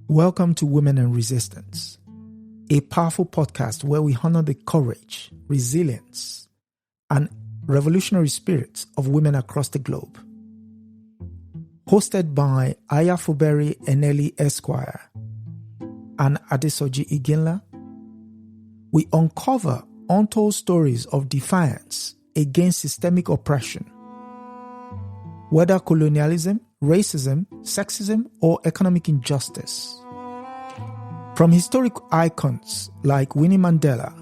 Welcome to Women and Resistance, a powerful podcast where we honor the courage, resilience, and revolutionary spirits of women across the globe. Hosted by Ayafuberi Eneli Esquire and Adesoji Iginla, we uncover untold stories of defiance against systemic oppression, whether colonialism, racism, sexism, or economic injustice. From historic icons like Winnie Mandela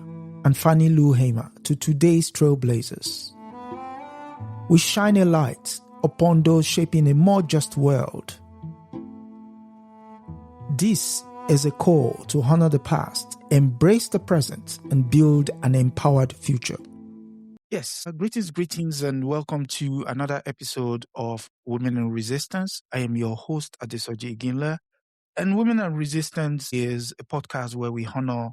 and Fannie Lou Hamer to today's trailblazers, we shine a light upon those shaping a more just world. This is a call to honor the past, embrace the present, and build an empowered future. Yes, greetings, and welcome to another episode of Women in Resistance. I am your host, Adesoji Iginla, and Women in Resistance is a podcast where we honor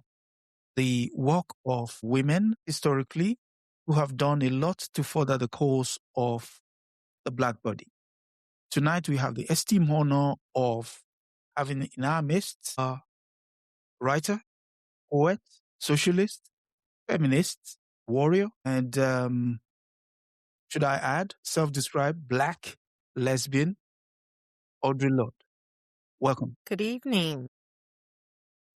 the work of women historically who have done a lot to further the cause of the Black body. Tonight we have the esteemed honor of having in our midst a writer, poet, socialist, feminist, warrior, and should I add, self-described Black lesbian, Audre Lorde. Welcome. Good evening.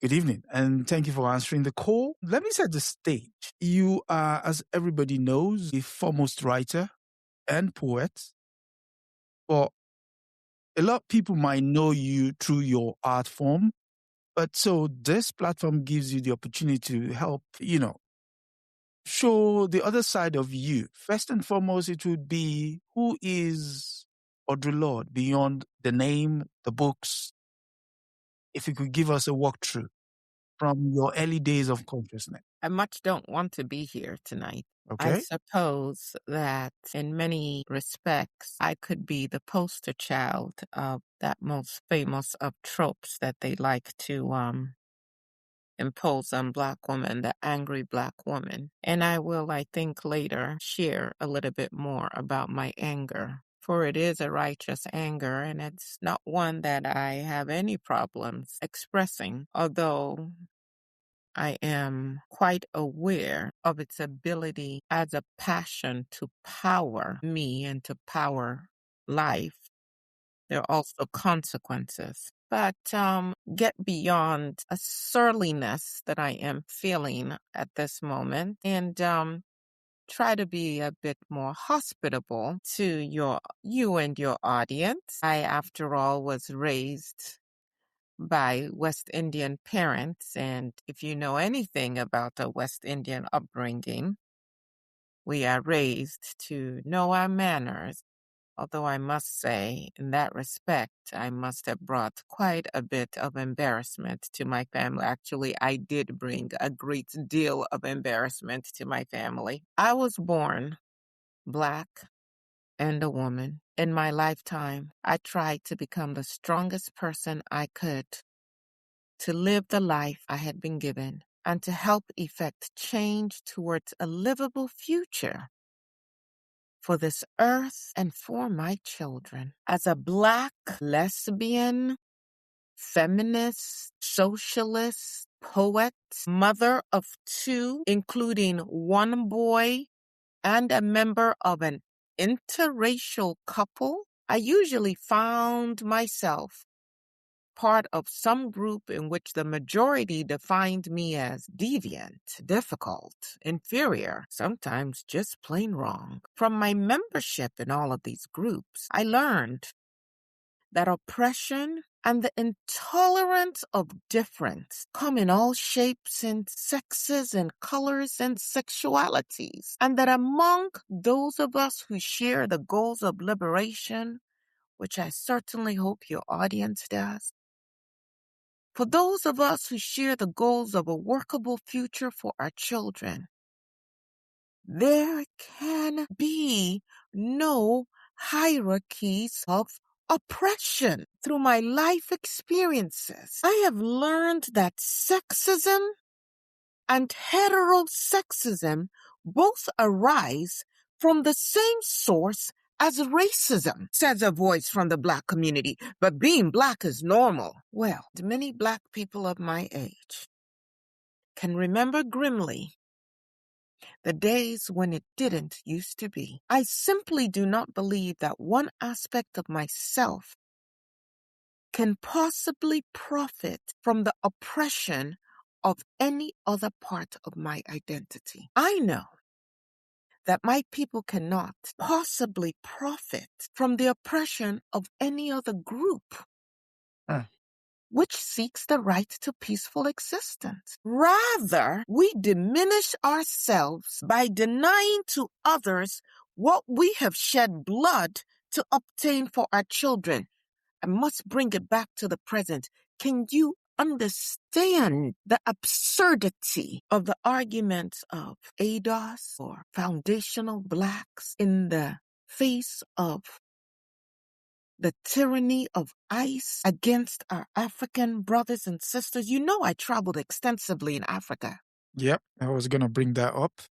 Good evening, and thank you for answering the call. Let me set the stage. You are, as everybody knows, a foremost writer and poet, but a lot of people might know you through your art form. But so this platform gives you the opportunity to help, show the other side of you. First and foremost, it would be, who is Audre Lorde beyond the name, the books? If you could give us a walkthrough from your early days of consciousness. I much don't want to be here tonight. Okay. I suppose that in many respects, I could be the poster child of that most famous of tropes that they like to impose on Black women, the angry Black woman. And I will, I think, later share a little bit more about my anger. For it is a righteous anger, and it's not one that I have any problems expressing, although I am quite aware of its ability as a passion to power me and to power life. There are also consequences. But get beyond a surliness that I am feeling at this moment and try to be a bit more hospitable to you and your audience. I, after all, was raised by West Indian parents, and if you know anything about a West Indian upbringing, we are raised to know our manners. Although I must say, in that respect, I must have brought quite a bit of embarrassment to my family. Actually, I did bring a great deal of embarrassment to my family. I was born Black and a woman. In my lifetime, I tried to become the strongest person I could, to live the life I had been given, and to help effect change towards a livable future for this earth and for my children. As a Black lesbian, feminist, socialist, poet, mother of two, including one boy, and a member of an interracial couple, I usually found myself part of some group in which the majority defined me as deviant, difficult, inferior, sometimes just plain wrong. From my membership in all of these groups, I learned that oppression and the intolerance of difference come in all shapes and sexes and colors and sexualities, and that among those of us who share the goals of liberation, which I certainly hope your audience does, for those of us who share the goals of a workable future for our children, there can be no hierarchies of oppression. Through my life experiences, I have learned that sexism and heterosexism both arise from the same source as racism, says a voice from the Black community. But being Black is normal. Well, many Black people of my age can remember grimly the days when it didn't used to be. I simply do not believe that one aspect of myself can possibly profit from the oppression of any other part of my identity. I know that my people cannot possibly profit from the oppression of any other group which seeks the right to peaceful existence. Rather, we diminish ourselves by denying to others what we have shed blood to obtain for our children. I must bring it back to the present. Can you understand the absurdity of the arguments of ADOS or foundational Blacks in the face of the tyranny of ICE against our African brothers and sisters? You know, I traveled extensively in Africa. Yep, I was going to bring that up,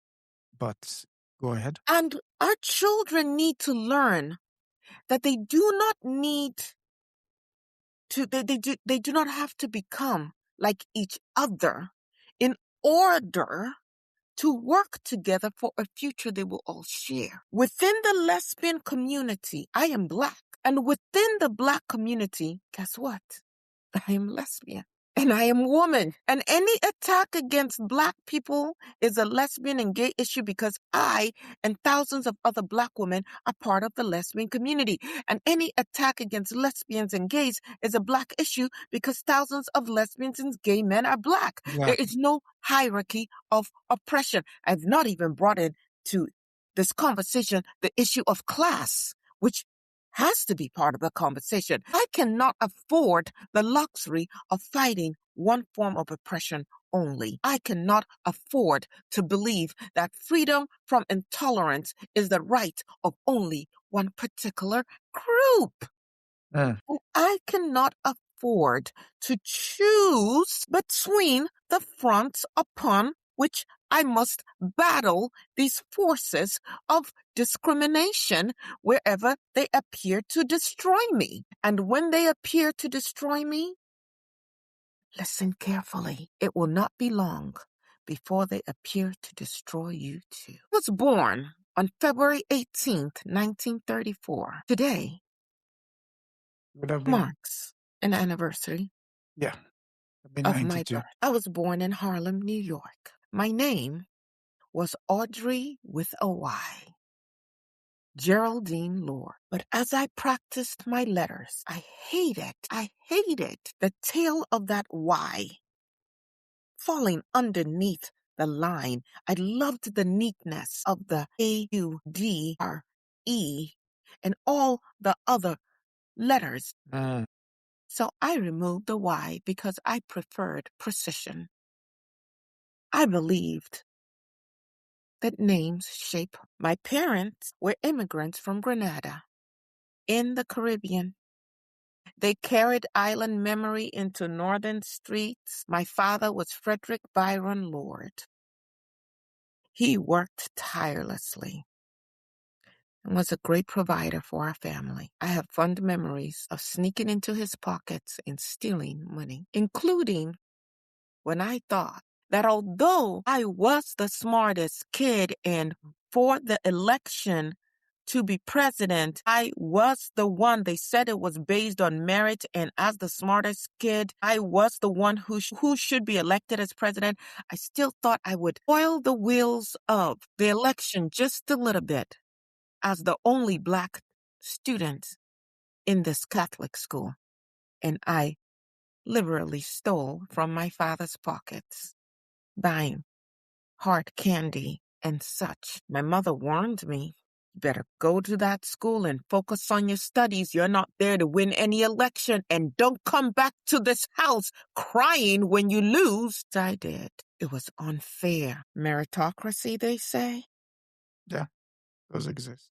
but go ahead. And our children need to learn that they do not need to, they do not have to become like each other in order to work together for a future they will all share. Within the lesbian community, I am Black. And within the Black community, guess what? I am lesbian. And I am woman. And any attack against Black people is a lesbian and gay issue because I and thousands of other Black women are part of the lesbian community. And any attack against lesbians and gays is a Black issue because thousands of lesbians and gay men are Black. There is no hierarchy of oppression. I've not even brought into this conversation the issue of class, which has to be part of the conversation. I cannot afford the luxury of fighting one form of oppression only. I cannot afford to believe that freedom from intolerance is the right of only one particular group. And I cannot afford to choose between the fronts upon which I must battle these forces of discrimination wherever they appear to destroy me. And when they appear to destroy me, listen carefully. It will not be long before they appear to destroy you too. I was born on February 18th, 1934. Today marks an anniversary of my birth. I was born in Harlem, New York. My name was Audre with a Y, Geraldine Lorde. But as I practiced my letters, I hated the tail of that Y falling underneath the line. I loved the neatness of the A-U-D-R-E and all the other letters. So I removed the Y because I preferred precision. I believed that names shape. My parents were immigrants from Grenada in the Caribbean. They carried island memory into northern streets. My father was Frederick Byron Lorde. He worked tirelessly and was a great provider for our family. I have fond memories of sneaking into his pockets and stealing money, including when I thought that although I was the smartest kid and for the election to be president, I was the one, they said it was based on merit, and as the smartest kid, I was the one who should be elected as president. I still thought I would oil the wheels of the election just a little bit as the only Black student in this Catholic school. And I liberally stole from my father's pockets, buying hard candy and such. My mother warned me, you better go to that school and focus on your studies. You're not there to win any election, and don't come back to this house crying when you lose. I did. It was unfair. Meritocracy, they say. Yeah, those exist.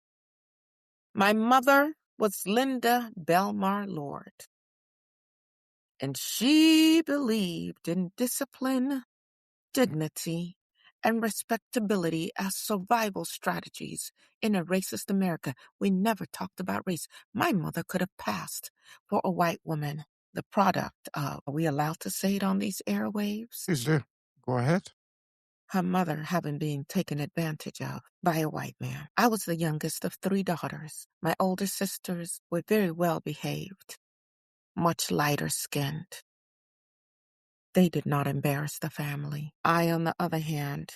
My mother was Linda Belmar Lorde, and she believed in discipline, dignity, and respectability as survival strategies in a racist America. We never talked about race. My mother could have passed for a white woman. The product of, are we allowed to say it on these airwaves? Please do. Go ahead. Her mother having been taken advantage of by a white man. I was the youngest of 3 daughters. My older sisters were very well behaved, much lighter skinned. They did not embarrass the family. I, on the other hand,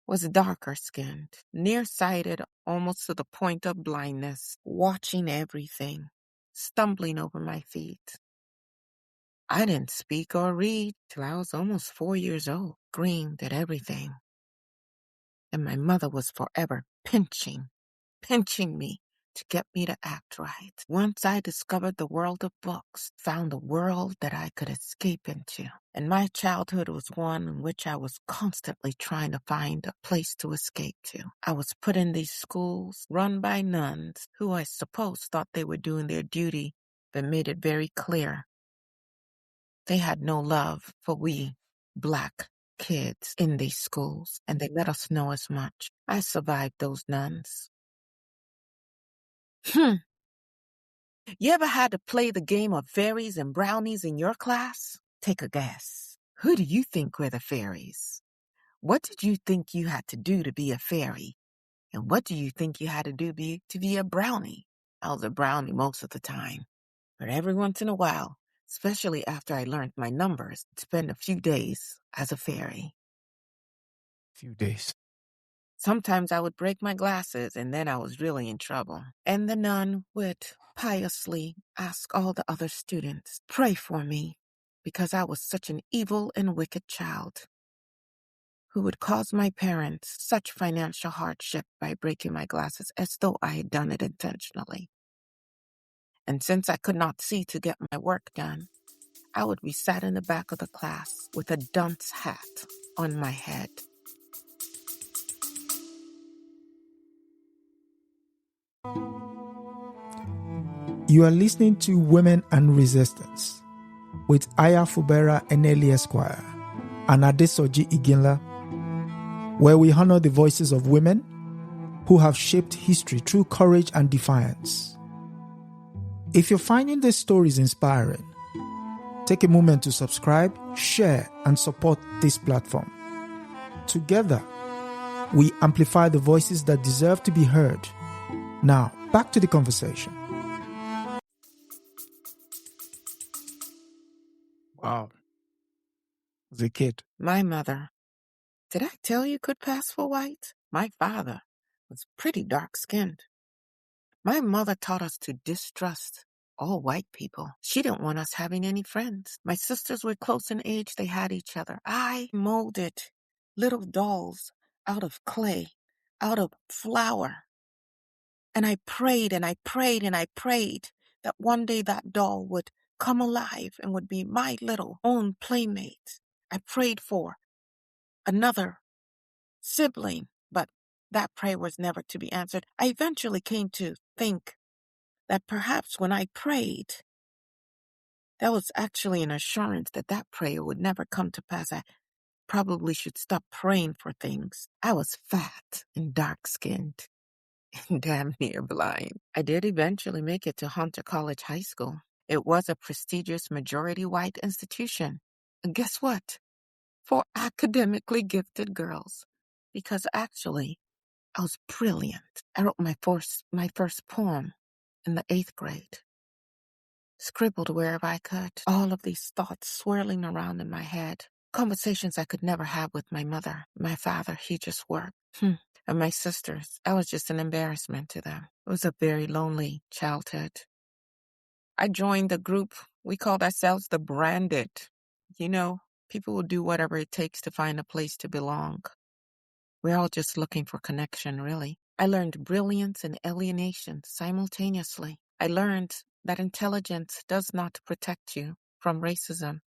was darker skinned, nearsighted almost to the point of blindness, watching everything, stumbling over my feet. I didn't speak or read till I was almost 4 years old, screamed at everything. And my mother was forever pinching me to get me to act right. Once I discovered the world of books, found a world that I could escape into. And my childhood was one in which I was constantly trying to find a place to escape to. I was put in these schools run by nuns who I suppose thought they were doing their duty, but made it very clear they had no love for we Black kids in these schools, and they let us know as much. I survived those nuns. You ever had to play the game of fairies and brownies in your class? Take a guess. Who do you think were the fairies? What did you think you had to do to be a fairy? And what do you think you had to do to be a brownie? I was a brownie most of the time. But every once in a while, especially after I learned my numbers, I'd spend a few days as a fairy. Few days. Sometimes I would break my glasses, and then I was really in trouble. And the nun would piously ask all the other students, pray for me, because I was such an evil and wicked child who would cause my parents such financial hardship by breaking my glasses as though I had done it intentionally. And since I could not see to get my work done, I would be sat in the back of the class with a dunce hat on my head. You are listening to Women and Resistance with Aya Fubera Eneli Esquire and Adesoji Iginla, where we honor the voices of women who have shaped history through courage and defiance. If you're finding these stories inspiring, take a moment to subscribe, share, and support this platform. Together, we amplify the voices that deserve to be heard. Now, back to the conversation. Wow. As a kid. My mother, did I tell you could pass for white? My father was pretty dark-skinned. My mother taught us to distrust all white people. She didn't want us having any friends. My sisters were close in age. They had each other. I molded little dolls out of clay, out of flour. And I prayed and I prayed and I prayed that one day that doll would come alive and would be my little own playmate. I prayed for another sibling, but that prayer was never to be answered. I eventually came to think that perhaps when I prayed, that was actually an assurance that that prayer would never come to pass. I probably should stop praying for things. I was fat and dark-skinned and damn near blind. I did eventually make it to Hunter College High School. It was a prestigious majority white institution. And guess what? For academically gifted girls. Because actually, I was brilliant. I wrote my first poem in the 8th grade. Scribbled wherever I could. All of these thoughts swirling around in my head. Conversations I could never have with my mother. My father, he just worked. And my sisters, I was just an embarrassment to them. It was a very lonely childhood. I joined the group. We called ourselves the Branded. You know, people will do whatever it takes to find a place to belong. We're all just looking for connection, really. I learned brilliance and alienation simultaneously. I learned that intelligence does not protect you from racism.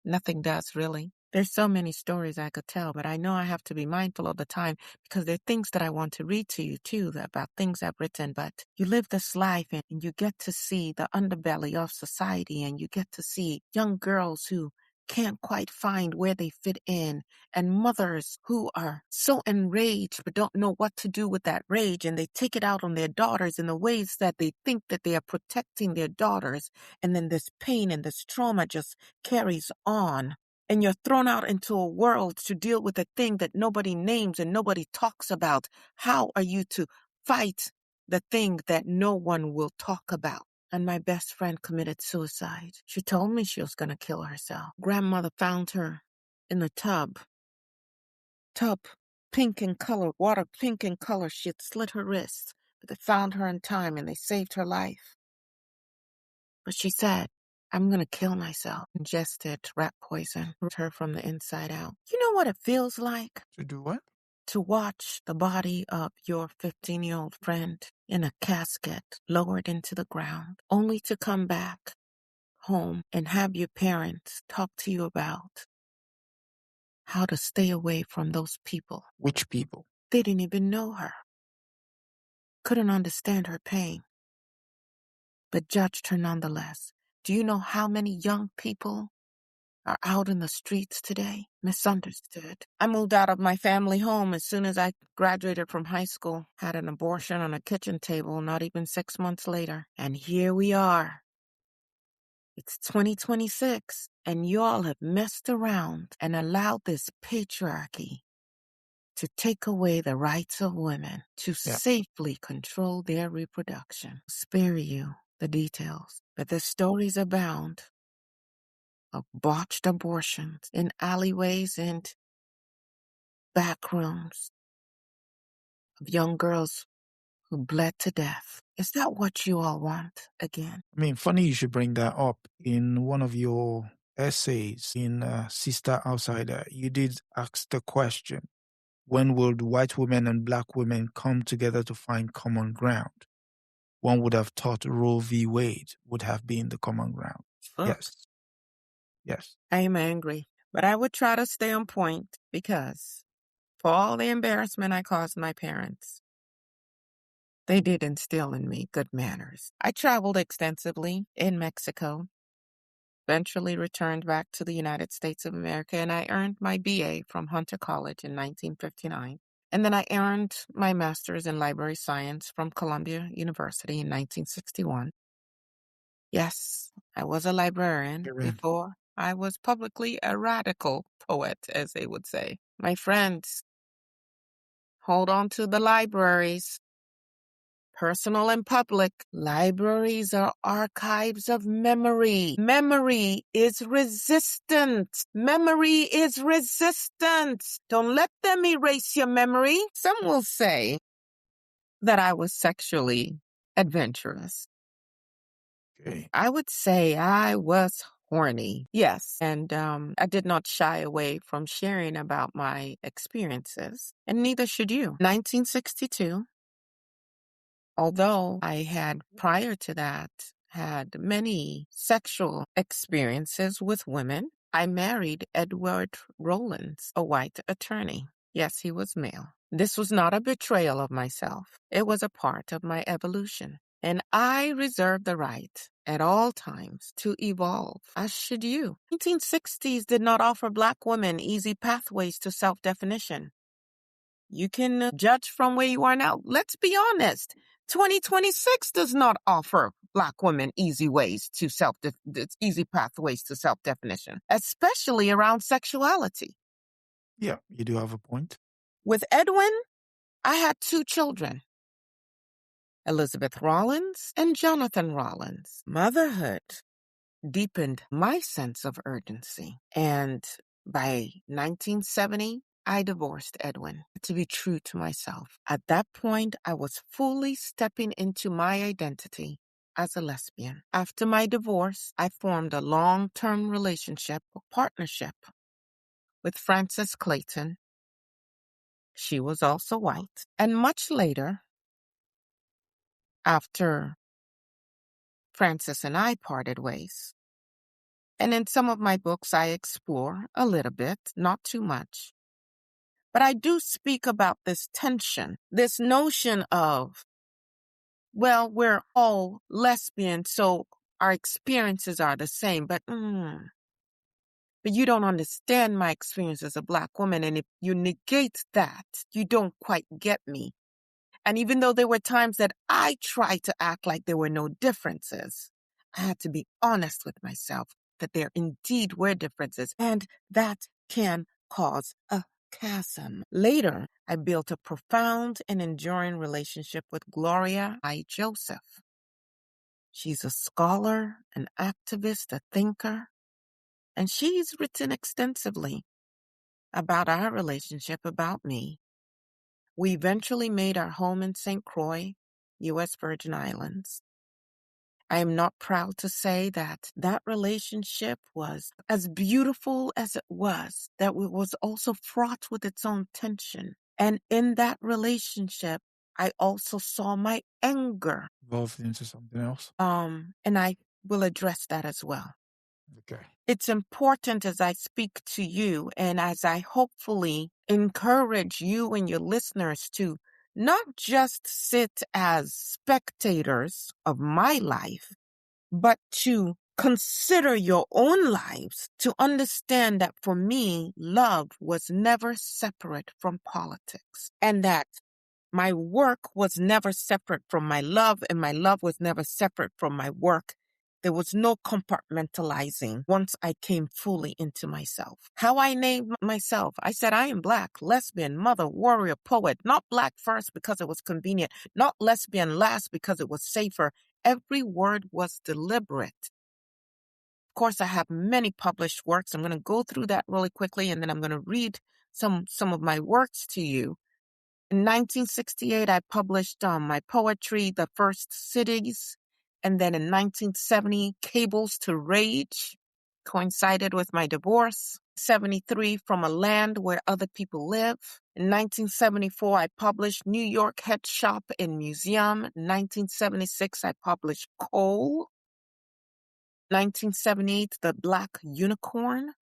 Nothing does, really. There's so many stories I could tell, but I know I have to be mindful of the time because there are things that I want to read to you, too, about things I've written. But you live this life and you get to see the underbelly of society, and you get to see young girls who can't quite find where they fit in, and mothers who are so enraged but don't know what to do with that rage, and they take it out on their daughters in the ways that they think that they are protecting their daughters, and then this pain and this trauma just carries on, and you're thrown out into a world to deal with a thing that nobody names and nobody talks about. How are you to fight the thing that no one will talk about? And my best friend committed suicide. She told me she was going to kill herself. Grandmother found her in the tub, pink in color, water pink in color. She had slit her wrist, but they found her in time and they saved her life. But she said, I'm going to kill myself. Ingested rat poison, hurt her from the inside out. You know what it feels like? To do what? To watch the body of your 15-year-old friend in a casket lowered into the ground, only to come back home and have your parents talk to you about how to stay away from those people. Which people? They didn't even know her, couldn't understand her pain, but judged her nonetheless. Do you know how many young people are out in the streets today? Misunderstood. I moved out of my family home as soon as I graduated from high school, had an abortion on a kitchen table not even 6 months later. And here we are. It's 2026, and y'all have messed around and allowed this patriarchy to take away the rights of women to safely control their reproduction. Spare you the details, but the stories abound of botched abortions in alleyways and back rooms, of young girls who bled to death. Is that what you all want again? I mean, funny you should bring that up. In one of your essays in Sister Outsider, you did ask the question, when would white women and black women come together to find common ground? One would have thought Roe v. Wade would have been the common ground. Yes. Yes. I am angry, but I would try to stay on point because for all the embarrassment I caused my parents, they did instill in me good manners. I traveled extensively in Mexico, eventually returned back to the United States of America, and I earned my BA from Hunter College in 1959. And then I earned my master's in library science from Columbia University in 1961. Yes, I was a librarian before I was publicly a radical poet, as they would say. My friends, hold on to the libraries. Personal and public. Libraries are archives of memory. Memory is resistant. Memory is resistant. Don't let them erase your memory. Some will say that I was sexually adventurous. Okay. I would say I was horny. Yes. And I did not shy away from sharing about my experiences. And neither should you. 1962. Although I had, prior to that, had many sexual experiences with women, I married Edward Rollins, a white attorney. Yes, he was male. This was not a betrayal of myself. It was a part of my evolution. And I reserve the right at all times to evolve, as should you. 1960s did not offer Black women easy pathways to self-definition. You can judge from where you are now. Let's be honest. 2026 does not offer Black women easy pathways to self-definition, especially around sexuality. Yeah, you do have a point. With Edwin, I had 2 children, Elizabeth Rollins and Jonathan Rollins. Motherhood deepened my sense of urgency. And by 1970, I divorced Edwin to be true to myself. At that point, I was fully stepping into my identity as a lesbian. After my divorce, I formed a long-term relationship or partnership with Frances Clayton. She was also white. And much later, after Frances and I parted ways, and in some of my books, I explore a little bit, not too much. But I do speak about this tension, this notion of, well, we're all lesbian, so our experiences are the same. But but you don't understand my experience as a Black woman. And if you negate that, you don't quite get me. And even though there were times that I tried to act like there were no differences, I had to be honest with myself that there indeed were differences, and that can cause a chasm. Later, I built a profound and enduring relationship with Gloria I. Joseph. She's a scholar, an activist, a thinker, and she's written extensively about our relationship, about me. We eventually made our home in St. Croix, U.S. Virgin Islands. I am not proud to say that that relationship was as beautiful as it was, that it was also fraught with its own tension. And in that relationship, I also saw my anger. Evolved into something else. And I will address that as well. Okay. It's important as I speak to you and as I hopefully encourage you and your listeners to not just sit as spectators of my life, but to consider your own lives, to understand that for me, love was never separate from politics, and that my work was never separate from my love, and my love was never separate from my work. There was no compartmentalizing once I came fully into myself. How I named myself, I said I am Black, lesbian, mother, warrior, poet, not Black first because it was convenient, not lesbian last because it was safer. Every word was deliberate. Of course, I have many published works. I'm going to go through that really quickly, and then I'm going to read some of my works to you. In 1968, I published my poetry, The First Cities. And then in 1970, Cables to Rage, coincided with my divorce. 73, From a Land Where Other People Live. In 1974, I published New York Head Shop and Museum. In 1976, I published Coal. 1978, The Black Unicorn.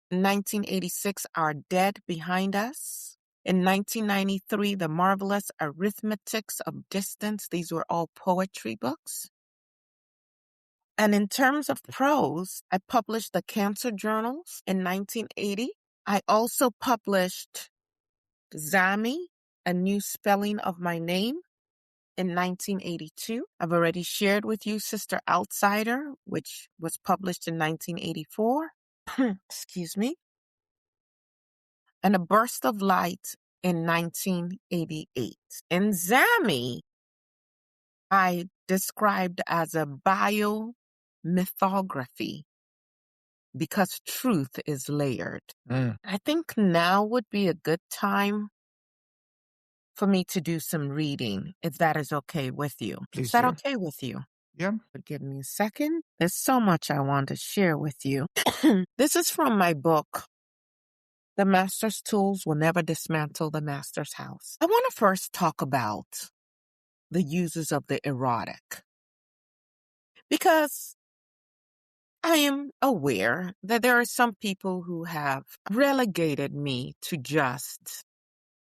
In 1986, Our Dead Behind Us. In 1993, The Marvelous Arithmetics of Distance. These were all poetry books. And in terms of prose, I published the Cancer Journals in 1980. I also published Zami, A New Spelling of My Name in 1982. I've already shared with you Sister Outsider, which was published in 1984. Excuse me. And A Burst of Light in 1988. In Zami, I described as a biomythography because truth is layered. I think now would be a good time for me to do some reading, if that is okay with you. Please Is that do. okay with you? Yeah. But give me a second. There's so much I want to share with you. This is from my book, The Master's Tools Will Never Dismantle the Master's House. I want to first talk about the uses of the erotic, because I am aware that there are some people who have relegated me to just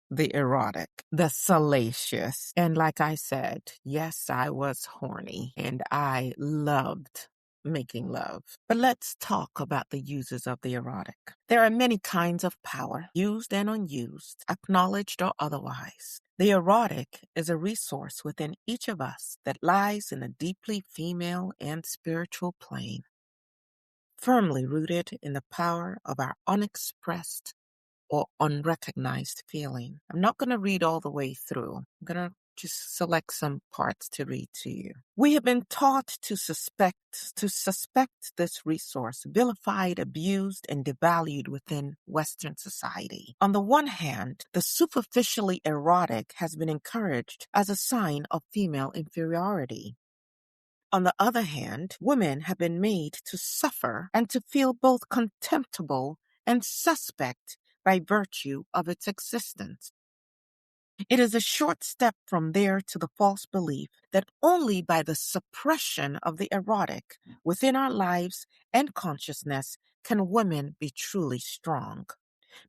the erotic, the salacious. And like I said, yes, I was horny and I loved making love. But let's talk about the uses of the erotic. There are many kinds of power, used and unused, acknowledged or otherwise. The erotic is a resource within each of us that lies in a deeply female and spiritual plane, firmly rooted in the power of our unexpressed or unrecognized feeling. I'm not going to read all the way through. I'm going to just select some parts to read to you. We have been taught to suspect this resource, vilified, abused, and devalued within Western society. On the one hand, the superficially erotic has been encouraged as a sign of female inferiority. On the other hand, women have been made to suffer and to feel both contemptible and suspect by virtue of its existence. It is a short step from there to the false belief that only by the suppression of the erotic within our lives and consciousness can women be truly strong.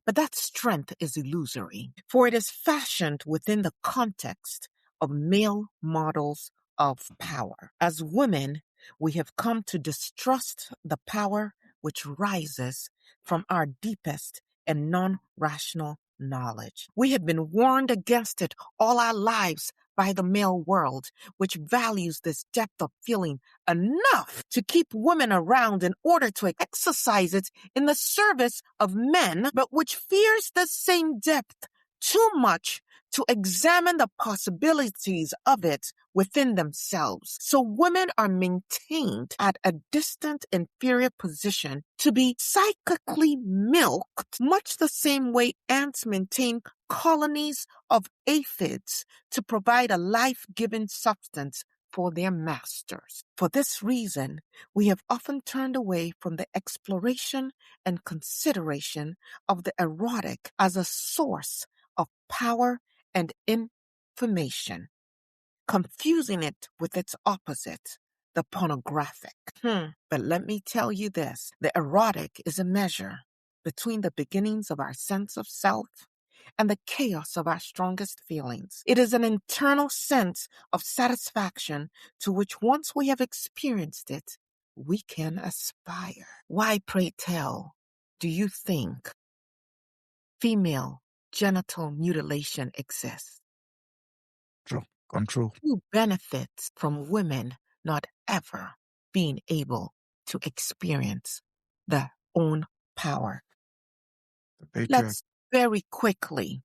But that strength is illusory, for it is fashioned within the context of male models of power. As women, we have come to distrust the power which rises from our deepest and non-rational knowledge. We have been warned against it all our lives by the male world, which values this depth of feeling enough to keep women around in order to exercise it in the service of men, but which fears the same depth too much to examine the possibilities of it within themselves. So women are maintained at a distant, inferior position to be psychically milked, much the same way ants maintain colonies of aphids to provide a life-giving substance for their masters. For this reason, we have often turned away from the exploration and consideration of the erotic as a source of power and information, confusing it with its opposite, the pornographic. But let me tell you this, the erotic is a measure between the beginnings of our sense of self and the chaos of our strongest feelings. It is an internal sense of satisfaction to which once we have experienced it, we can aspire. Why, pray tell, do you think female genital mutilation exists? Control. Who benefits from women not ever being able to experience their own power? The patriarch. Let's very quickly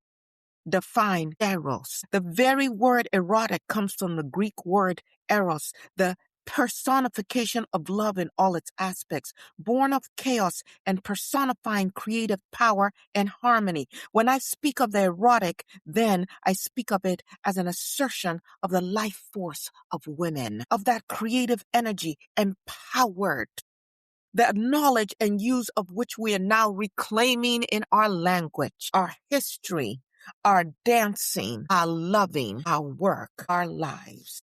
define Eros. The very word erotic comes from the Greek word Eros, the personification of love in all its aspects, born of chaos and personifying creative power and harmony. When I speak of the erotic, then I speak of it as an assertion of the life force of women, of that creative energy empowered, the knowledge and use of which we are now reclaiming in our language, our history, our dancing, our loving, our work, our lives.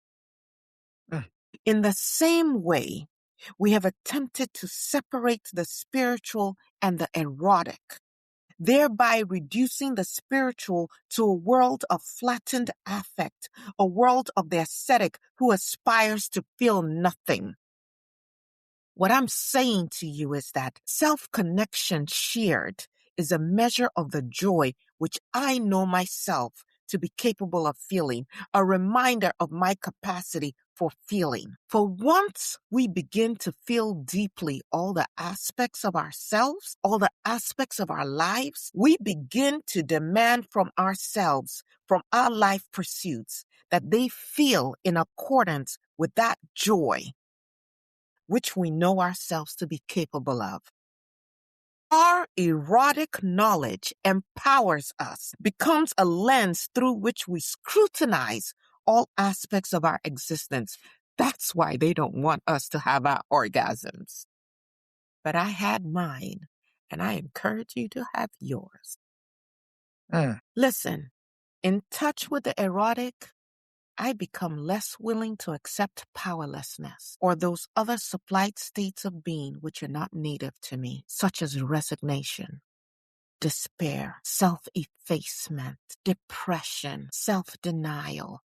In the same way, we have attempted to separate the spiritual and the erotic, thereby reducing the spiritual to a world of flattened affect, a world of the ascetic who aspires to feel nothing. What I'm saying to you is that self-connection shared is a measure of the joy which I know myself to be capable of feeling, a reminder of my capacity for feeling. For once we begin to feel deeply all the aspects of ourselves, all the aspects of our lives, we begin to demand from ourselves, from our life pursuits, that they feel in accordance with that joy which we know ourselves to be capable of. Our erotic knowledge empowers us, becomes a lens through which we scrutinize all aspects of our existence. That's why they don't want us to have our orgasms. But I had mine, and I encourage you to have yours. Listen, in touch with the erotic, I become less willing to accept powerlessness or those other supplied states of being which are not native to me, such as resignation, despair, self-effacement, depression, self-denial,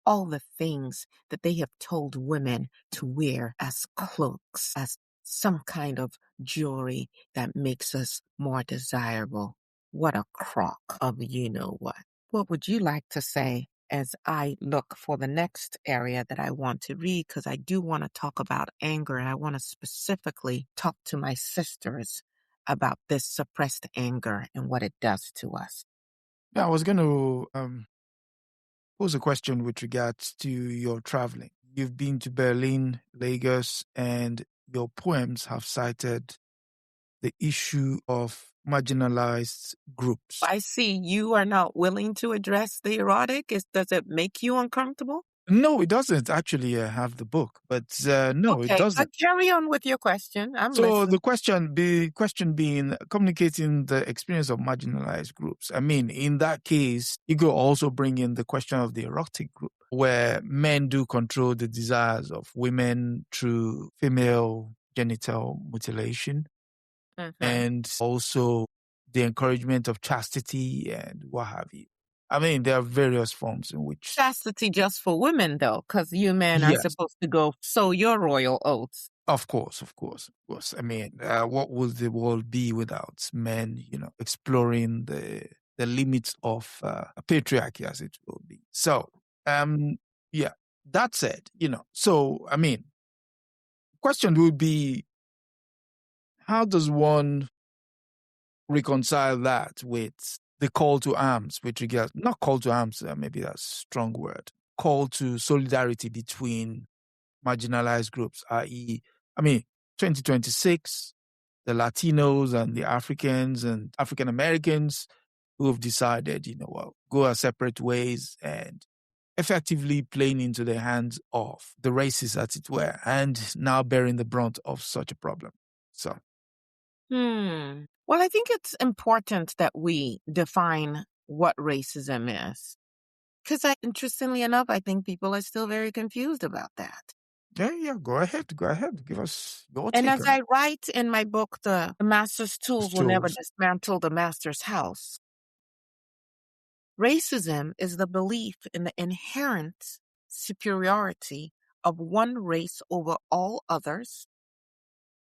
all the things that they have told women to wear as cloaks, as some kind of jewelry that makes us more desirable. What a crock of you-know-what. What would you like to say as I look for the next area that I want to read? Because I do want to talk about anger, and I want to specifically talk to my sisters about this suppressed anger and what it does to us. Yeah, I was going to pose a question with regards to your traveling. You've been to Berlin, Lagos, and your poems have cited the issue of marginalized groups. I see you are not willing to address the erotic. Does it make you uncomfortable? No, it doesn't. Actually, I have the book, but no, it doesn't. Carry on with your question. I'm So listening. the question being communicating the experience of marginalized groups. I mean, in that case, you could also bring in the question of the erotic group, where men do control the desires of women through female genital mutilation, and also the encouragement of chastity and what have you. I mean, there are various forms in which. Chastity just for women, though, because you men are Yes, supposed to go sow your royal oats. of course. I mean, what would the world be without men, exploring the limits of patriarchy, as it will be? So, yeah, that said, so, I mean, question would be, how does one reconcile that with the call to arms with regard, not call to arms, maybe that's a strong word, call to solidarity between marginalized groups, i.e., I mean, 2026, the Latinos and the Africans and African Americans who have decided, well, go our separate ways and effectively playing into the hands of the racists, as it were, and now bearing the brunt of such a problem. So, Well, I think it's important that we define what racism is. Because interestingly enough, I think people are still very confused about that. yeah, go ahead. Give us your And take as on I it. write in my book, The Master's Tools Will Never Dismantle the Master's House, racism is the belief in the inherent superiority of one race over all others,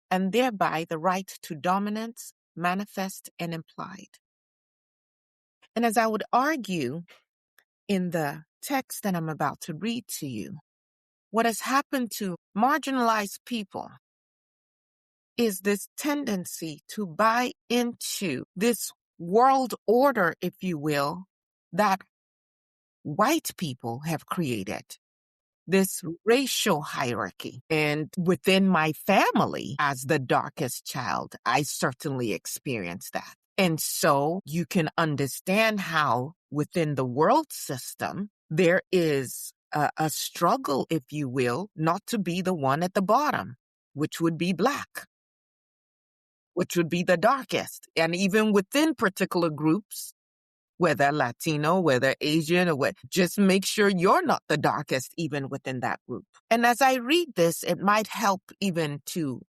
and thereby the right to dominance, manifest and implied. And as I would argue in the text that I'm about to read to you, what has happened to marginalized people is this tendency to buy into this world order, if you will, that white people have created. This racial hierarchy. And within my family, as the darkest child, I certainly experienced that. And so you can understand how within the world system, there is a struggle, if you will, not to be the one at the bottom, which would be Black, which would be the darkest. And even within particular groups, whether Latino, whether Asian, or what, just make sure you're not the darkest even within that group. And as I read this, it might help even to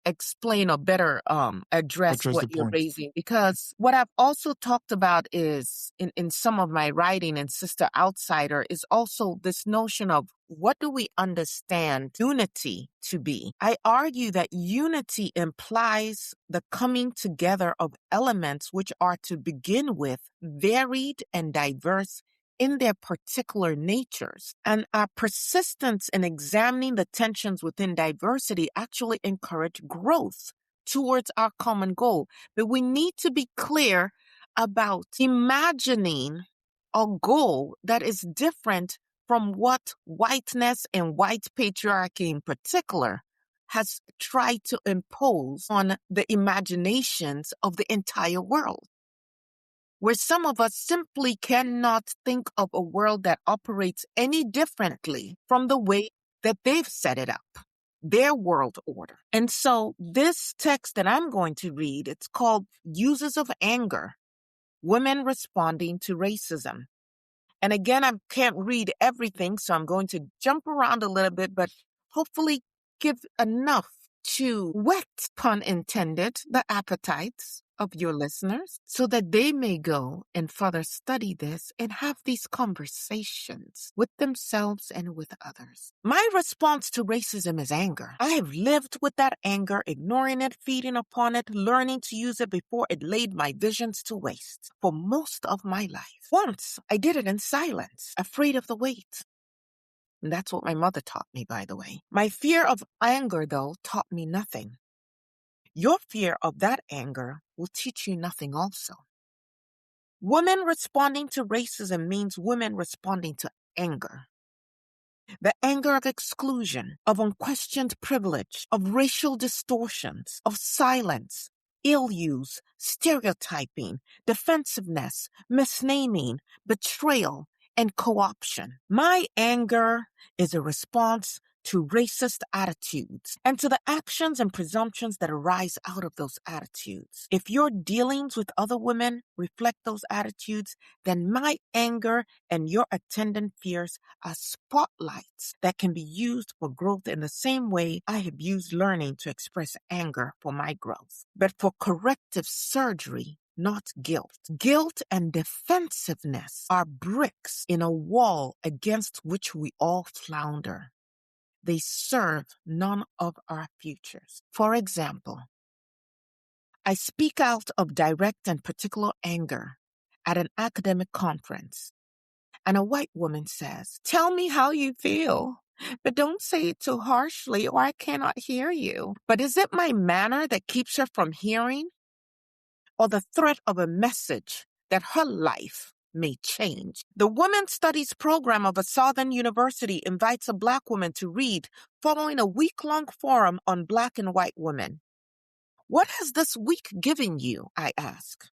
explain or better address what you're raising, because what I've also talked about is in some of my writing in Sister Outsider is also this notion of what do we understand unity to be? I argue that unity implies the coming together of elements which are to begin with varied and diverse in their particular natures. And our persistence in examining the tensions within diversity actually encourage growth towards our common goal. But we need to be clear about imagining a goal that is different from what whiteness and white patriarchy in particular has tried to impose on the imaginations of the entire world, where some of us simply cannot think of a world that operates any differently from the way that they've set it up, their world order. And so this text that I'm going to read, it's called Uses of Anger, Women Responding to Racism. And again, I can't read everything, so I'm going to jump around a little bit, but hopefully give enough to whet, pun intended, the appetites of your listeners so that they may go and further study this and have these conversations with themselves and with others. My response to racism is anger. I have lived with that anger, ignoring it, feeding upon it, learning to use it before it laid my visions to waste for most of my life. Once I did it in silence, afraid of the weight. And that's what my mother taught me, by the way. My fear of anger, though, taught me nothing. Your fear of that anger will teach you nothing also. Women responding to racism means women responding to anger. The anger of exclusion, of unquestioned privilege, of racial distortions, of silence, ill use, stereotyping, defensiveness, misnaming, betrayal, and co-option. My anger is a response to racist attitudes and to the actions and presumptions that arise out of those attitudes. If your dealings with other women reflect those attitudes, then my anger and your attendant fears are spotlights that can be used for growth in the same way I have used learning to express anger for my growth. But for corrective surgery, not guilt. Guilt and defensiveness are bricks in a wall against which we all flounder. They serve none of our futures. For example, I speak out of direct and particular anger at an academic conference, and a white woman says, "Tell me how you feel, but don't say it too harshly or I cannot hear you." But is it my manner that keeps her from hearing, or the threat of a message that her life may change? The Women's Studies program of a Southern university invites a Black woman to read following a week-long forum on Black and white women. "What has this week given you?" I ask.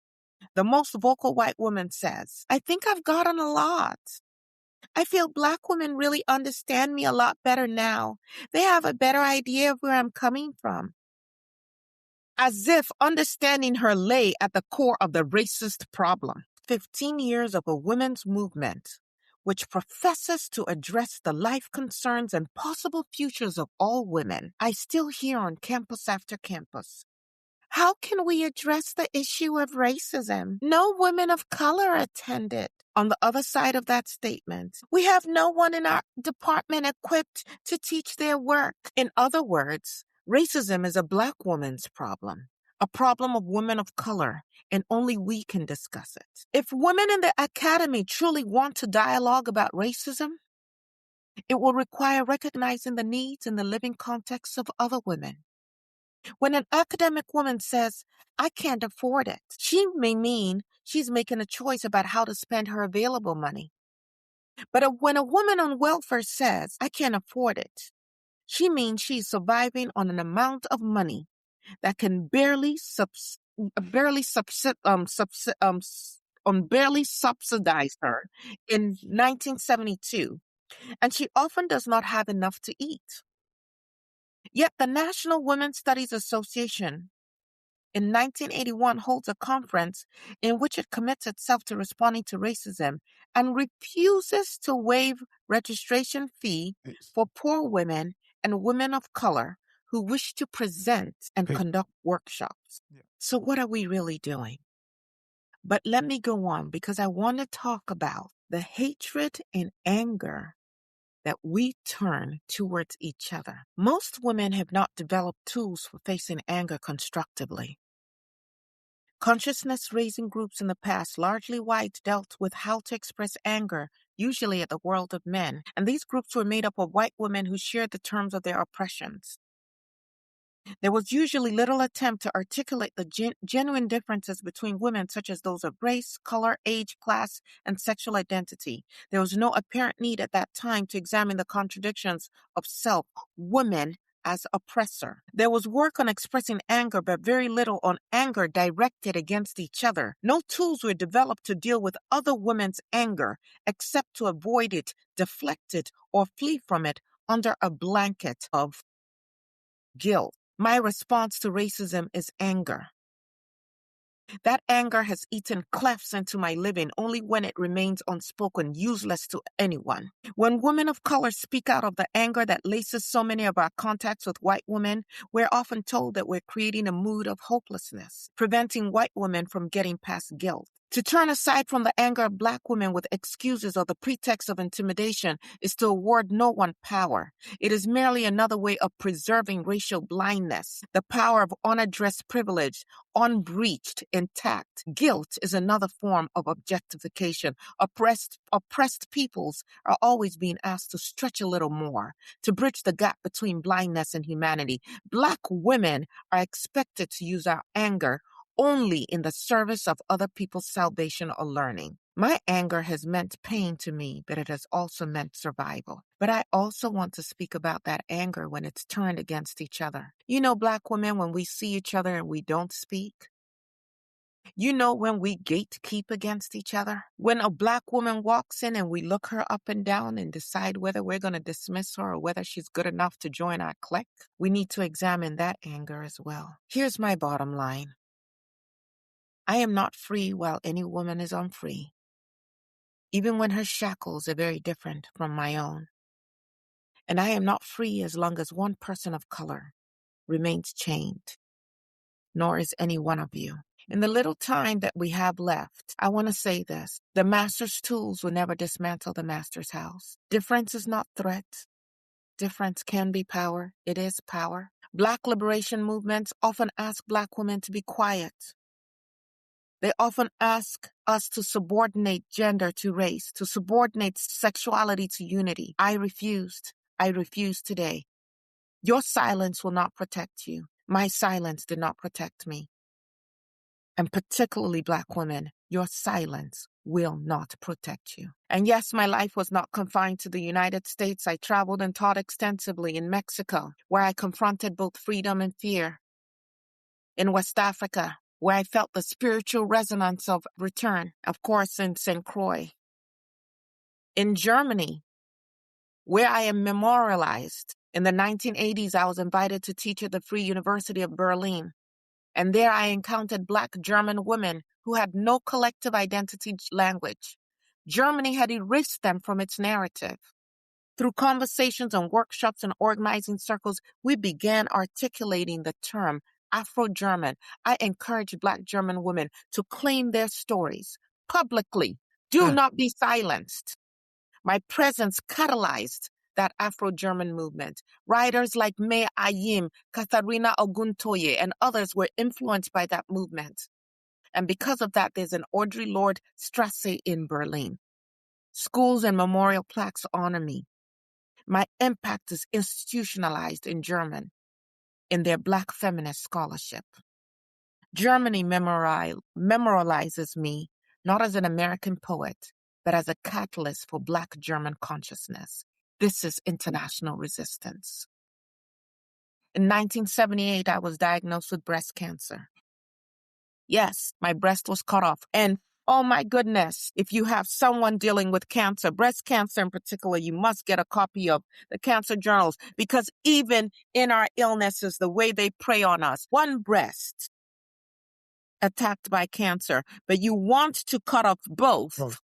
The most vocal white woman says, "I think I've gotten a lot. I feel Black women really understand me a lot better now. They have a better idea of where I'm coming from." As if understanding her lay at the core of the racist problem. 15 years of a women's movement, which professes to address the life concerns and possible futures of all women, I still hear on campus after campus. How can we address the issue of racism? No women of color attended. On the other side of that statement, we have no one in our department equipped to teach their work. In other words, racism is a Black woman's problem, a problem of women of color, and only we can discuss it. If women in the academy truly want to dialogue about racism, it will require recognizing the needs and the living context of other women. When an academic woman says, "I can't afford it," she may mean she's making a choice about how to spend her available money. But when a woman on welfare says, "I can't afford it," she means she's surviving on an amount of money that can barely subsidize her in 1972, and she often does not have enough to eat. Yet the National Women's Studies Association in 1981 holds a conference in which it commits itself to responding to racism and refuses to waive registration fee for poor women and women of color who wish to present and conduct workshops. So what are we really doing? But let me go on, because I want to talk about the hatred and anger that we turn towards each other. Most women have not developed tools for facing anger constructively. Consciousness-raising groups in the past, largely white, dealt with how to express anger, usually at the world of men, and these groups were made up of white women who shared the terms of their oppressions. There was usually little attempt to articulate the genuine differences between women, such as those of race, color, age, class, and sexual identity. There was no apparent need at that time to examine the contradictions of self, women as oppressor. There was work on expressing anger, but very little on anger directed against each other. No tools were developed to deal with other women's anger, except to avoid it, deflect it, or flee from it under a blanket of guilt. My response to racism is anger. That anger has eaten clefts into my living only when it remains unspoken, useless to anyone. When women of color speak out of the anger that laces so many of our contacts with white women, we're often told that we're creating a mood of hopelessness, preventing white women from getting past guilt. To turn aside from the anger of Black women with excuses or the pretext of intimidation is to award no one power. It is merely another way of preserving racial blindness, the power of unaddressed privilege, unbreached, intact. Guilt is another form of objectification. Oppressed peoples are always being asked to stretch a little more, to bridge the gap between blindness and humanity. Black women are expected to use our anger only in the service of other people's salvation or learning. My anger has meant pain to me, but it has also meant survival. But I also want to speak about that anger when it's turned against each other. You know, Black women, when we see each other and we don't speak. You know, when we gatekeep against each other. When a Black woman walks in and we look her up and down and decide whether we're going to dismiss her or whether she's good enough to join our clique, we need to examine that anger as well. Here's my bottom line. I am not free while any woman is unfree, even when her shackles are very different from my own. And I am not free as long as one person of color remains chained, nor is any one of you. In the little time that we have left, I want to say this. The master's tools will never dismantle the master's house. Difference is not threat. Difference can be power. It is power. Black liberation movements often ask Black women to be quiet. They often ask us to subordinate gender to race, to subordinate sexuality to unity. I refused. I refuse today. Your silence will not protect you. My silence did not protect me. And particularly Black women, your silence will not protect you. And yes, my life was not confined to the United States. I traveled and taught extensively in Mexico, where I confronted both freedom and fear. In West Africa, where I felt the spiritual resonance of return, of course, in St. Croix. In Germany, where I am memorialized. In the 1980s, I was invited to teach at the Free University of Berlin. And there I encountered Black German women who had no collective identity language. Germany had erased them from its narrative. Through conversations and workshops and organizing circles, we began articulating the term Afro-German. I encourage Black German women to claim their stories publicly. Do not be silenced. My presence catalyzed that Afro-German movement. Writers like May Ayim, Katharina Oguntoye, and others were influenced by that movement. And because of that, there's an Audre Lorde Strasse in Berlin. Schools and memorial plaques honor me. My impact is institutionalized in German, in their Black feminist scholarship. Germany memorializes me not as an American poet, but as a catalyst for Black German consciousness. This is international resistance. In 1978, I was diagnosed with breast cancer. Yes, my breast was cut off. And oh my goodness, if you have someone dealing with cancer, breast cancer in particular, you must get a copy of the cancer journals, because even in our illnesses, the way they prey on us, one breast attacked by cancer, but you want to cut off both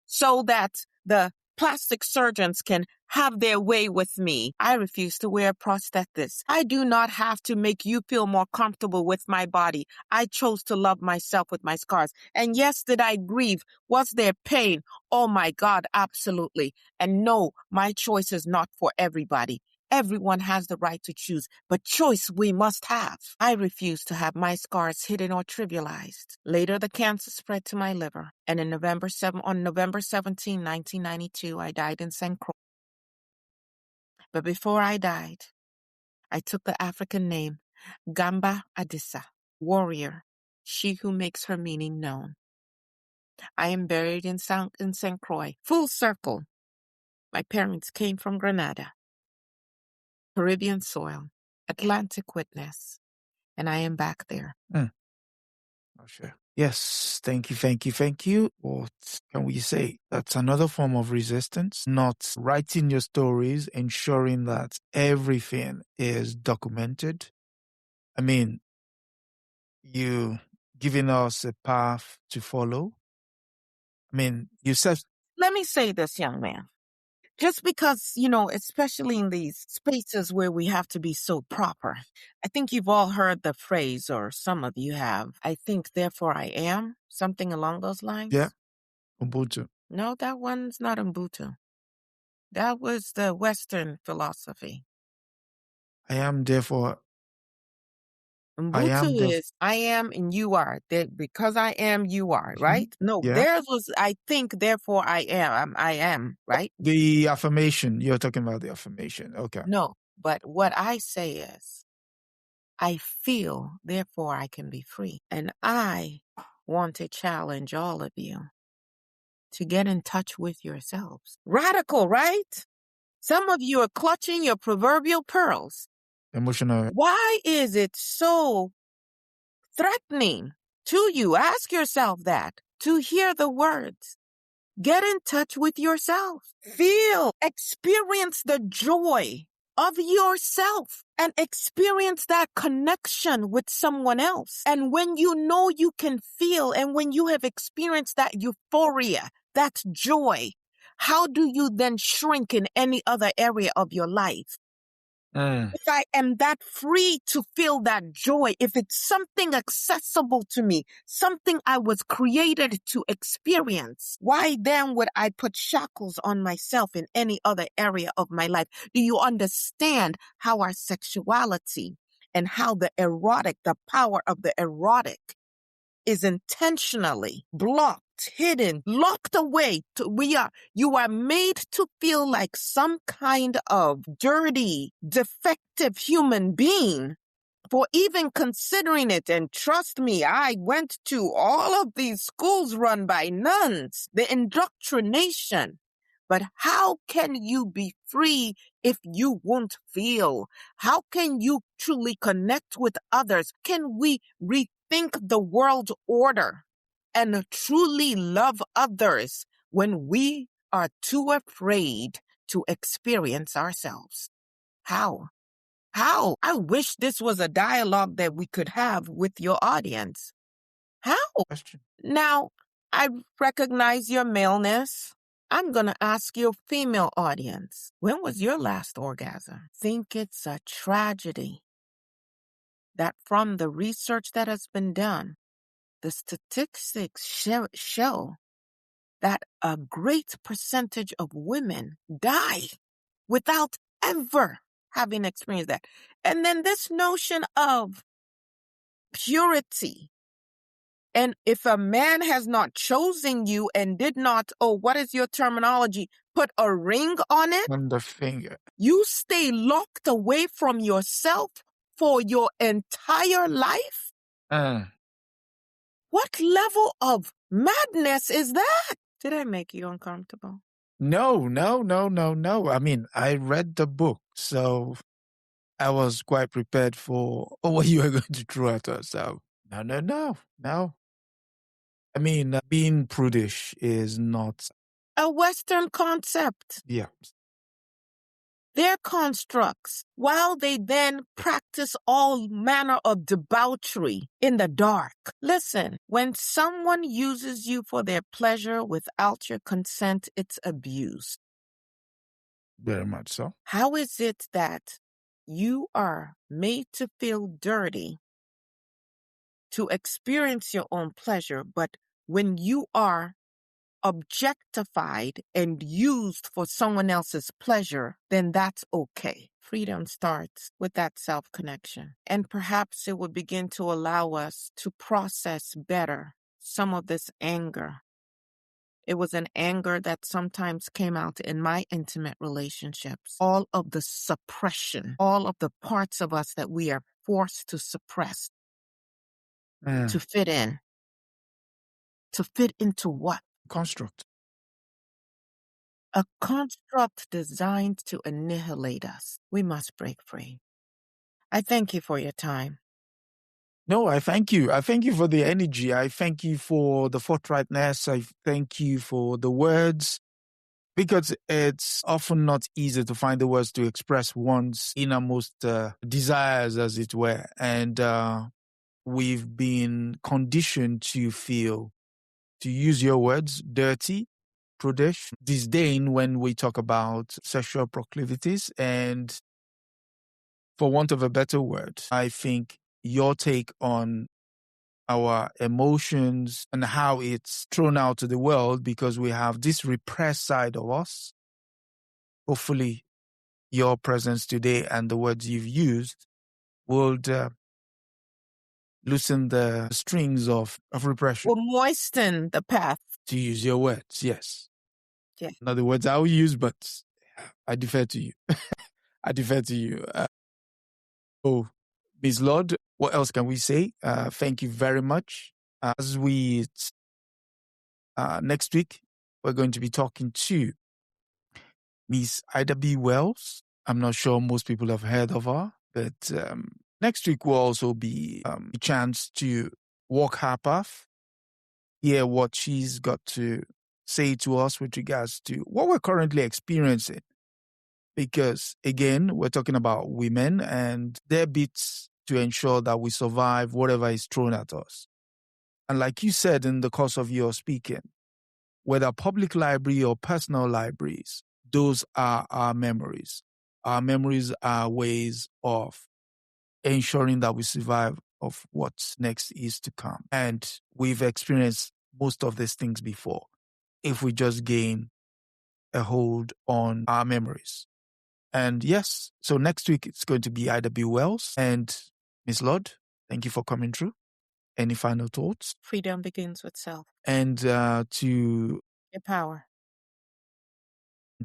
so that the plastic surgeons can have their way with me. I refuse to wear prosthetics. I do not have to make you feel more comfortable with my body. I chose to love myself with my scars. And yes, did I grieve? Was there pain? Oh my God, absolutely. And no, my choice is not for everybody. Everyone has the right to choose, but choice we must have. I refuse to have my scars hidden or trivialized. Later, the cancer spread to my liver, and on November 17, 1992, I died in St. Croix. But before I died, I took the African name, Gamba Adisa, warrior, she who makes her meaning known. I am buried in St. Croix, full circle. My parents came from Grenada. Caribbean soil, Atlantic witness, and I am back there. Oh, sure. Yes, thank you. What can we say? That's another form of resistance, not writing your stories, ensuring that everything is documented. I mean, you giving us a path to follow. I mean, you said... Let me say this, young man. Just because, especially in these spaces where we have to be so proper. I think you've all heard the phrase, or some of you have, I think, therefore I am, something along those lines. Yeah, Ubuntu. No, that one's not Ubuntu. That was the Western philosophy. I am, therefore... Ubuntu is I am and you are. Because I am, you are, right? No, theirs was I think, therefore I am, right? The affirmation. You're talking about the affirmation. Okay. No, but what I say is, I feel, therefore I can be free. And I want to challenge all of you to get in touch with yourselves. Radical, right? Some of you are clutching your proverbial pearls. Emotional. Why is it so threatening to you? Ask yourself that, to hear the words. Get in touch with yourself. Feel, experience the joy of yourself and experience that connection with someone else. And when you know you can feel, and when you have experienced that euphoria, that joy, how do you then shrink in any other area of your life? If I am that free to feel that joy, if it's something accessible to me, something I was created to experience, why then would I put shackles on myself in any other area of my life? Do you understand how our sexuality and how the erotic, the power of the erotic is intentionally blocked, hidden, locked away? You are made to feel like some kind of dirty, defective human being for even considering it. And trust me, I went to all of these schools run by nuns, the indoctrination. But how can you be free if you won't feel? How can you truly connect with others? Can we rethink the world order and truly love others when we are too afraid to experience ourselves? How? How? I wish this was a dialogue that we could have with your audience. How? Question. Now, I recognize your maleness. I'm going to ask your female audience. When was your last orgasm? Think it's a tragedy that from the research that has been done, the statistics show that a great percentage of women die without ever having experienced that. And then this notion of purity. And if a man has not chosen you and did not, what is your terminology, put a ring on it? On the finger. You stay locked away from yourself for your entire life? What level of madness is that? Did I make you uncomfortable? No. I mean, I read the book, so I was quite prepared for what you were going to throw at us. So, no. I mean, being prudish is not a Western concept. Yeah. Their constructs, while they then practice all manner of debauchery in the dark. Listen, when someone uses you for their pleasure without your consent, it's abuse. Very much so. How is it that you are made to feel dirty to experience your own pleasure, but when you are objectified and used for someone else's pleasure, then that's okay. Freedom starts with that self-connection. And perhaps it would begin to allow us to process better some of this anger. It was an anger that sometimes came out in my intimate relationships. All of the suppression, all of the parts of us that we are forced to suppress, to fit in. To fit into what? Construct. A construct designed to annihilate us. We must break free. I thank you for your time. No, I thank you. I thank you for the energy. I thank you for the forthrightness. I thank you for the words, because it's often not easy to find the words to express one's innermost desires, as it were. And we've been conditioned to feel, to use your words, dirty, prudish, disdain when we talk about sexual proclivities. And for want of a better word, I think your take on our emotions and how it's thrown out to the world, because we have this repressed side of us. Hopefully, your presence today and the words you've used would loosen the strings of repression. Will moisten the path. To use your words, yes. Yeah. Not the words I will use, but I defer to you. I defer to you. Ms. Lorde, what else can we say? Thank you very much. As we next week, we're going to be talking to Miss Ida B. Wells. I'm not sure most people have heard of her, but next week will also be a chance to walk her path, hear what she's got to say to us with regards to what we're currently experiencing. Because, again, we're talking about women and their bits to ensure that we survive whatever is thrown at us. And like you said in the course of your speaking, whether public library or personal libraries, those are our memories. our memories are ways of ensuring that we survive of what's next is to come. And we've experienced most of these things before if we just gain a hold on our memories. And yes, so next week it's going to be Ida B. Wells and Miss Lorde. Thank you for coming through. Any final thoughts? Freedom begins with self. And to Your power.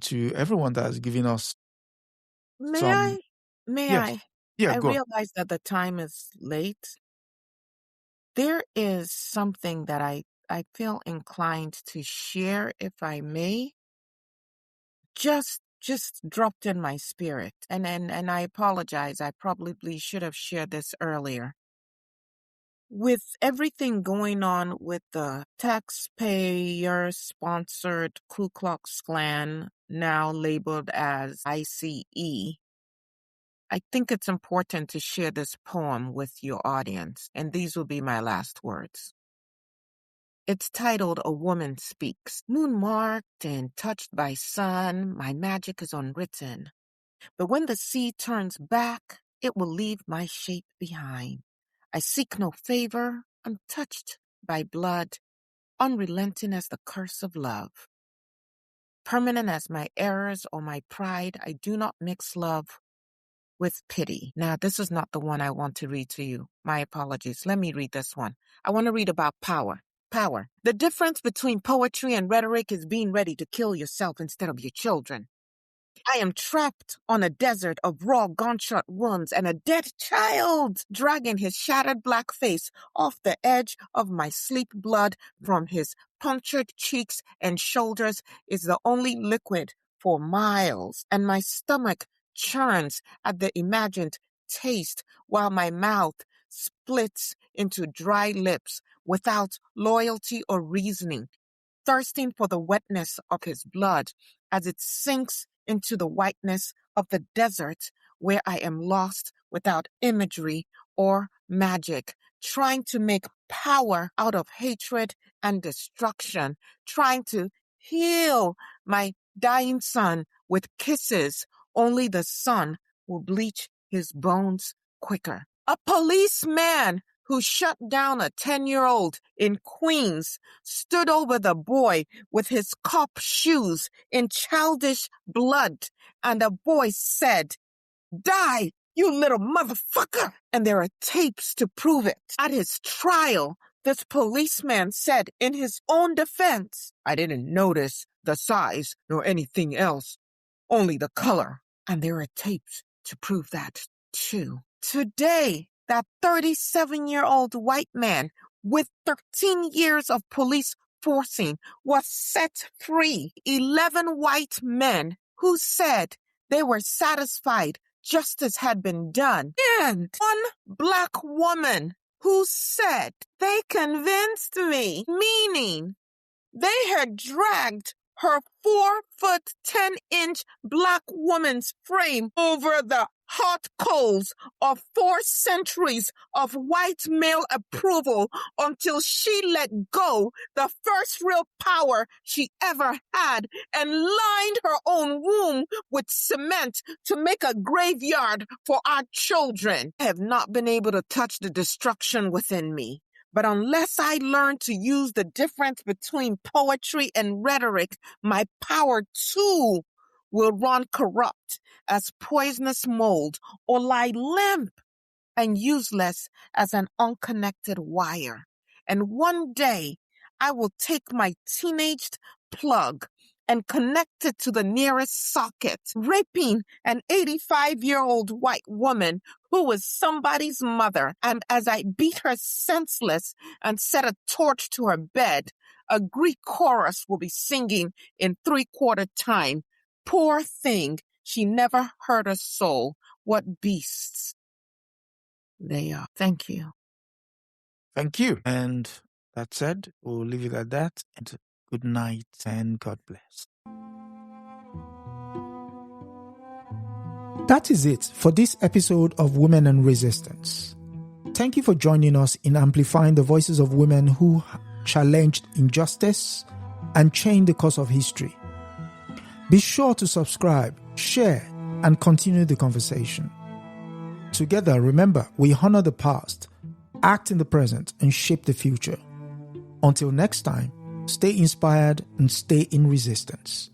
To everyone that has given us May some... I? Yeah, I go. realize that the time is late. There is something that I feel inclined to share, if I may. Just dropped in my spirit. And I apologize. I probably should have shared this earlier. With everything going on with the taxpayer-sponsored Ku Klux Klan, now labeled as ICE, I think it's important to share this poem with your audience, and these will be my last words. It's titled A Woman Speaks. Moon-marked and touched by sun, my magic is unwritten. But when the sea turns back, it will leave my shape behind. I seek no favor, untouched by blood, unrelenting as the curse of love. Permanent as my errors or my pride, I do not mix love with pity. Now, this is not the one I want to read to you. My apologies. Let me read this one. I want to read about power. Power. The difference between poetry and rhetoric is being ready to kill yourself instead of your children. I am trapped on a desert of raw gunshot wounds and a dead child dragging his shattered black face off the edge of my sleep. Blood from his punctured cheeks and shoulders is the only liquid for miles, and my stomach churns at the imagined taste while my mouth splits into dry lips without loyalty or reasoning, thirsting for the wetness of his blood as it sinks into the whiteness of the desert where I am lost without imagery or magic, trying to make power out of hatred and destruction, trying to heal my dying son with kisses. Only the sun will bleach his bones quicker. A policeman who shut down a 10-year-old in Queens stood over the boy with his cop shoes in childish blood, and a voice said, "Die, you little motherfucker!" And there are tapes to prove it. At his trial, this policeman said in his own defense, "I didn't notice the size nor anything else, only the color." And there are tapes to prove that too. Today, that 37-year-old white man with 13 years of police forcing was set free. 11 white men who said they were satisfied justice had been done. And one black woman who said they convinced me, meaning they had dragged her 4'10" black woman's frame over the hot coals of 4 centuries of white male approval until she let go the first real power she ever had and lined her own womb with cement to make a graveyard for our children. I have not been able to touch the destruction within me. But unless I learn to use the difference between poetry and rhetoric, my power too will run corrupt as poisonous mold or lie limp and useless as an unconnected wire. And one day I will take my teenaged plug and connect it to the nearest socket, raping an 85-year-old white woman who was somebody's mother. And as I beat her senseless and set a torch to her bed, a Greek chorus will be singing in 3/4 time. Poor thing, she never hurt a soul. What beasts they are. Thank you. Thank you. And that said, we'll leave it at that. And good night and God bless. That is it for this episode of Women and Resistance. Thank you for joining us in amplifying the voices of women who challenged injustice and changed the course of history. Be sure to subscribe, share, and continue the conversation. Together, remember, we honor the past, act in the present, and shape the future. Until next time, stay inspired and stay in resistance.